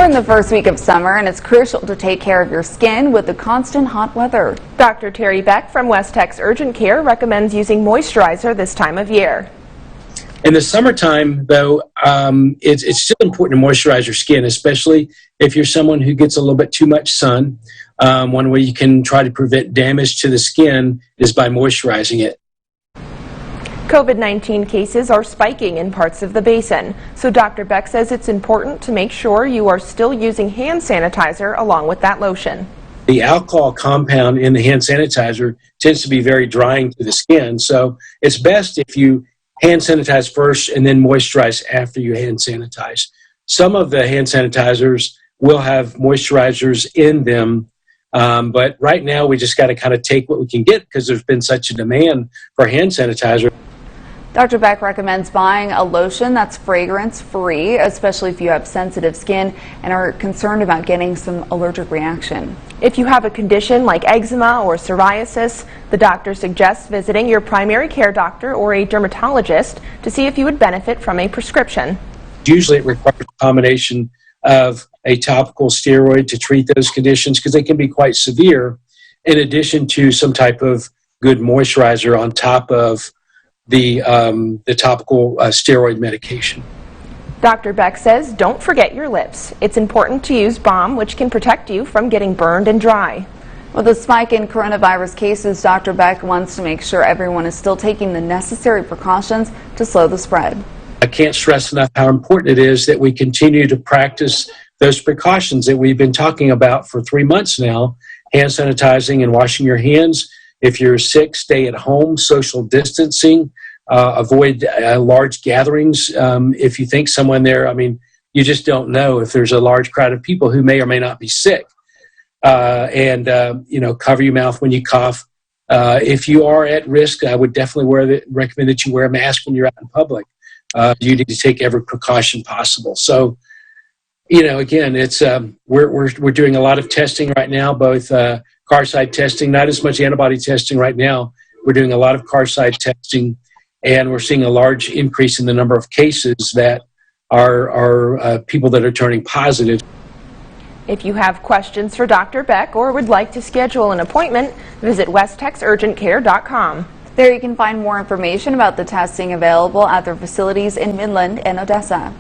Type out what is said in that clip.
We're in the first week of summer, and it's crucial to take care of your skin with the constant hot weather. Dr. Terry Beck from West Tex Urgent Care recommends using moisturizer this time of year. In the summertime, though, it's still important to moisturize your skin, especially if you're someone who gets a little bit too much sun. One way you can try to prevent damage to the skin is by moisturizing it. COVID-19 cases are spiking in parts of the basin, so Dr. Beck says it's important to make sure you are still using hand sanitizer along with that lotion. The alcohol compound in the hand sanitizer tends to be very drying to the skin, so it's best if you hand sanitize first and then moisturize after you hand sanitize. Some of the hand sanitizers will have moisturizers in them, but right now we just got to kind of take what we can get because there's been such a demand for hand sanitizer. Dr. Beck recommends buying a lotion that's fragrance-free, especially if you have sensitive skin and are concerned about getting some allergic reaction. If you have a condition like eczema or psoriasis, the doctor suggests visiting your primary care doctor or a dermatologist to see if you would benefit from a prescription. Usually it requires a combination of a topical steroid to treat those conditions because they can be quite severe, in addition to some type of good moisturizer on top of the topical steroid medication. Dr. Beck says don't forget your lips. It's important to use balm, which can protect you from getting burned and dry. With a spike in coronavirus cases, Dr. Beck wants to make sure everyone is still taking the necessary precautions to slow the spread. I can't stress enough how important it is that we continue to practice those precautions that we've been talking about for 3 months now, hand sanitizing and washing your hands. If you're sick, stay at home, social distancing, avoid large gatherings. If you think someone there, you just don't know if there's a large crowd of people who may or may not be sick. Cover your mouth when you cough. If you are at risk, I would definitely recommend that you wear a mask when you're out in public. You need to take every precaution possible. So, again, it's we're doing a lot of testing right now, both car-side testing, not as much antibody testing right now. We're doing a lot of car-side testing, and we're seeing a large increase in the number of cases that are people that are turning positive. If you have questions for Dr. Beck or would like to schedule an appointment, visit westtexurgentcare.com. There you can find more information about the testing available at their facilities in Midland and Odessa.